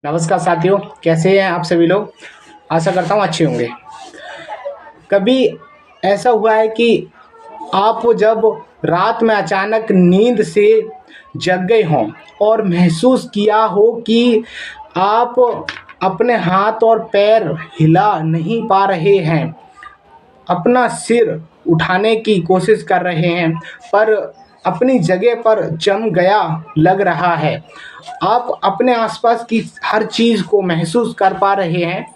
नमस्कार साथियों, कैसे हैं आप सभी लोग। आशा करता हूँ अच्छे होंगे। कभी ऐसा हुआ है कि आप जब रात में अचानक नींद से जग गए हों और महसूस किया हो कि आप अपने हाथ और पैर हिला नहीं पा रहे हैं, अपना सिर उठाने की कोशिश कर रहे हैं पर अपनी जगह पर जम गया लग रहा है। आप अपने आसपास की हर चीज़ को महसूस कर पा रहे हैं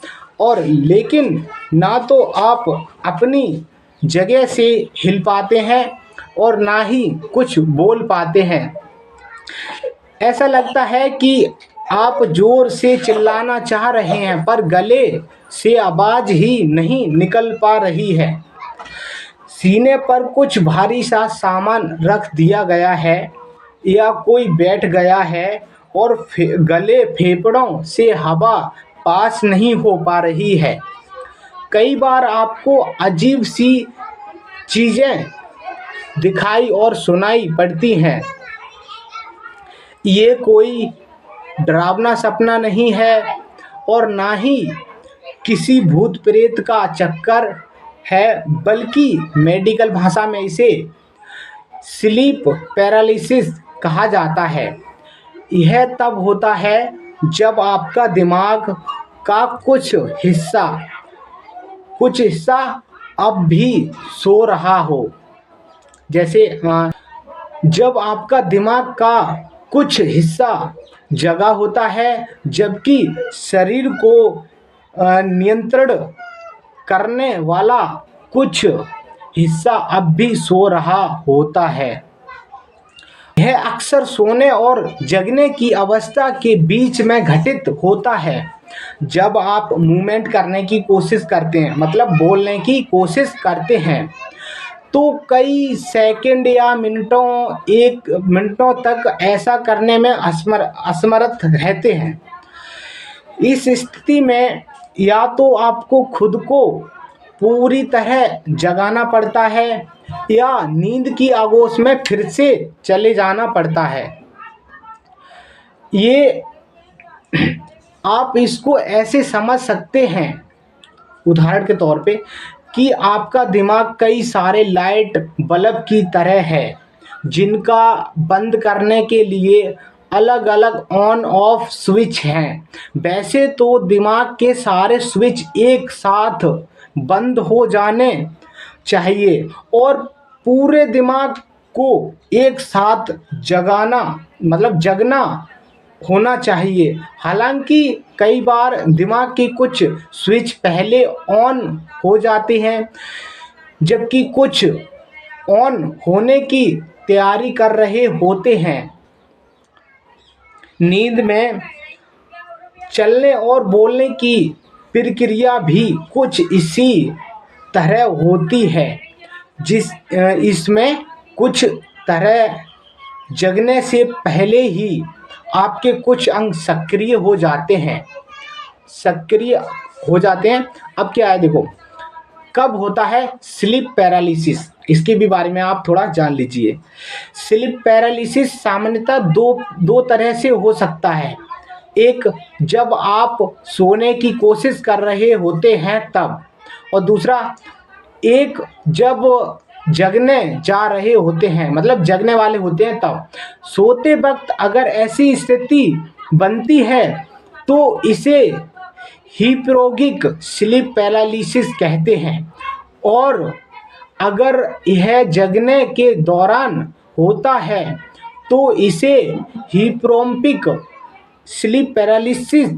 और लेकिन ना तो आप अपनी जगह से हिल पाते हैं और ना ही कुछ बोल पाते हैं। ऐसा लगता है कि आप ज़ोर से चिल्लाना चाह रहे हैं पर गले से आवाज़ ही नहीं निकल पा रही है। सीने पर कुछ भारी सा सामान रख दिया गया है या कोई बैठ गया है और गले फेफड़ों से हवा पास नहीं हो पा रही है। कई बार आपको अजीब सी चीज़ें दिखाई और सुनाई पड़ती हैं। ये कोई डरावना सपना नहीं है और ना ही किसी भूत प्रेत का चक्कर है, बल्कि मेडिकल भाषा में इसे स्लीप पैरालिसिस कहा जाता है। यह तब होता है जब आपका दिमाग का कुछ हिस्सा अब भी सो रहा हो। जैसे जब आपका दिमाग का कुछ हिस्सा जगा होता है जबकि शरीर को नियंत्रण करने वाला कुछ हिस्सा अब भी सो रहा होता है। यह अक्सर सोने और जगने की अवस्था के बीच में घटित होता है। जब आप मूवमेंट करने की कोशिश करते हैं, मतलब बोलने की कोशिश करते हैं, तो कई सेकंड या मिनटों तक ऐसा करने में असमर्थ रहते हैं। इस स्थिति में या तो आपको खुद को पूरी तरह जगाना पड़ता है या नींद की आगोश में फिर से चले जाना पड़ता है। ये आप इसको ऐसे समझ सकते हैं, उदाहरण के तौर पे, कि आपका दिमाग कई सारे लाइट बल्ब की तरह है जिनका बंद करने के लिए अलग अलग ऑन ऑफ स्विच हैं। वैसे तो दिमाग के सारे स्विच एक साथ बंद हो जाने चाहिए और पूरे दिमाग को एक साथ जगना होना चाहिए। हालांकि कई बार दिमाग की कुछ स्विच पहले ऑन हो जाते हैं जबकि कुछ ऑन होने की तैयारी कर रहे होते हैं। नींद में चलने और बोलने की प्रक्रिया भी कुछ इसी तरह होती है। इसमें कुछ तरह जगने से पहले ही आपके कुछ अंग सक्रिय हो जाते हैं। अब क्या है देखो, कब होता है स्लीप पैरालिसिस, इसके भी बारे में आप थोड़ा जान लीजिए। स्लीप पैरालिसिस सामान्यतः दो तरह से हो सकता है। एक, जब आप सोने की कोशिश कर रहे होते हैं तब, और दूसरा एक जब जगने जा रहे होते हैं, मतलब जगने वाले होते हैं तब। सोते वक्त अगर ऐसी स्थिति बनती है तो इसे हिप्नोटिक स्लीप पैरालिसिस कहते हैं और अगर यह जगने के दौरान होता है तो इसे हिप्नोटिक स्लीप पैरालिसिस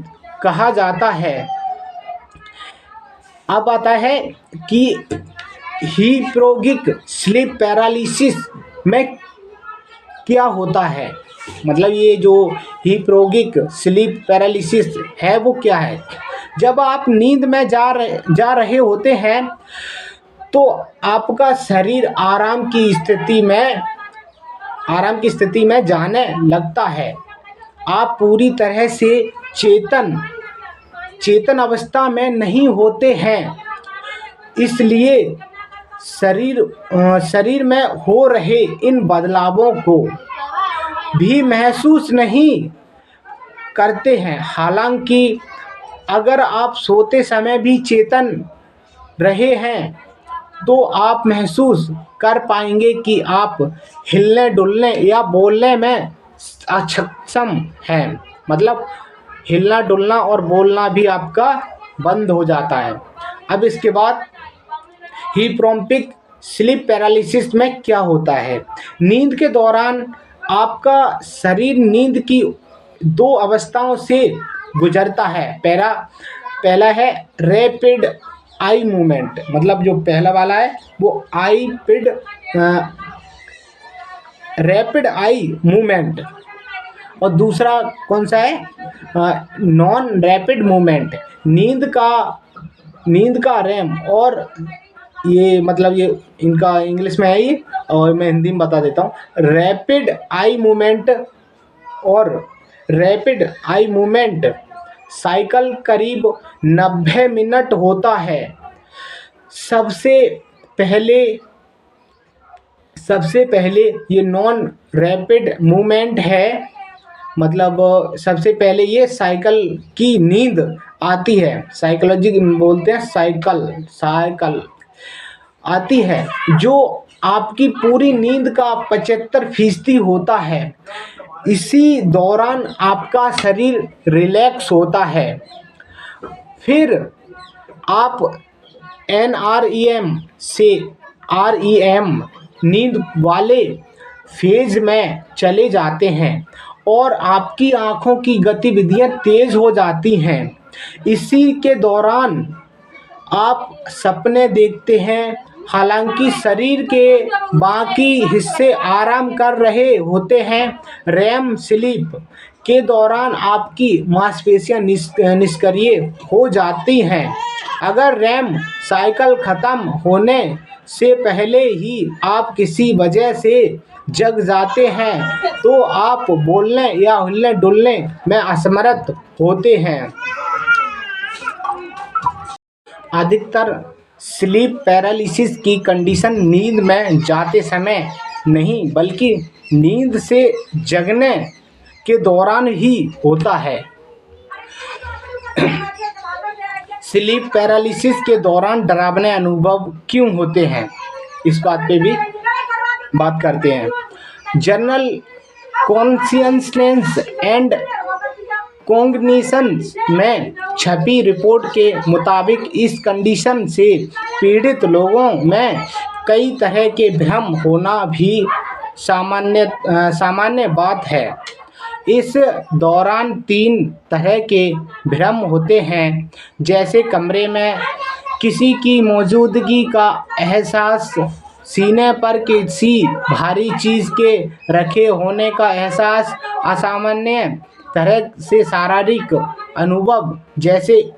कहा जाता है। अब आता है कि हिप्नोटिक स्लीप पैरालिसिस में क्या होता है, मतलब ये जो हिप्नोटिक स्लीप पैरालिसिस है वो क्या है। जब आप नींद में जा रहे होते हैं तो आपका शरीर आराम की स्थिति में जाने लगता है। आप पूरी तरह से चेतन अवस्था में नहीं होते हैं, इसलिए शरीर में हो रहे इन बदलावों को भी महसूस नहीं करते हैं। हालांकि अगर आप सोते समय भी चेतन रहे हैं तो आप महसूस कर पाएंगे कि आप हिलने डुलने या बोलने में अक्षम हैं। मतलब हिलना डुलना और बोलना भी आपका बंद हो जाता है। अब इसके बाद हिप्नोटिक स्लीप पैरालिसिस में क्या होता है। नींद के दौरान आपका शरीर नींद की दो अवस्थाओं से गुजरता है। पहला है रैपिड आई मूवमेंट, मतलब जो पहला वाला है वो रैपिड आई मूवमेंट, और दूसरा कौन सा है, नॉन रैपिड मूवमेंट। नींद का रैम, और ये मतलब ये इनका इंग्लिश में है ये, और मैं हिंदी में बता देता हूँ। रैपिड आई मूवमेंट और रैपिड आई मूवमेंट साइकिल करीब 90 मिनट होता है। सबसे पहले ये नॉन रैपिड मूवमेंट है, मतलब सबसे पहले ये साइकिल की नींद आती है, साइकोलॉजी बोलते हैं, साइकिल आती है, जो आपकी पूरी नींद का 75% होता है। इसी दौरान आपका शरीर रिलैक्स होता है। फिर आप NREM से REM नींद वाले फेज में चले जाते हैं और आपकी आँखों की गतिविधियाँ तेज हो जाती हैं। इसी के दौरान आप सपने देखते हैं। हालांकि शरीर के बाकी हिस्से आराम कर रहे होते हैं। रैम स्लीप के दौरान आपकी मांसपेशियां निष्क्रिय हो जाती हैं। अगर रैम साइकिल खत्म होने से पहले ही आप किसी वजह से जग जाते हैं तो आप बोलने या हिलने डुलने में असमर्थ होते हैं। अधिकतर स्लीप पैरालिसिस की कंडीशन नींद में जाते समय नहीं बल्कि नींद से जगने के दौरान ही होता है। स्लीप पैरालिसिस के दौरान डरावने अनुभव क्यों होते हैं, इस बात पे भी बात करते हैं। जर्नल कॉन्शियसनेस एंड कॉग्निशन में छपी रिपोर्ट के मुताबिक इस कंडीशन से पीड़ित लोगों में कई तरह के भ्रम होना भी सामान्य बात है। इस दौरान 3 तरह के भ्रम होते हैं, जैसे कमरे में किसी की मौजूदगी का एहसास, सीने पर किसी भारी चीज़ के रखे होने का एहसास, असामान्य तरह से शारीरिक अनुभव जैसे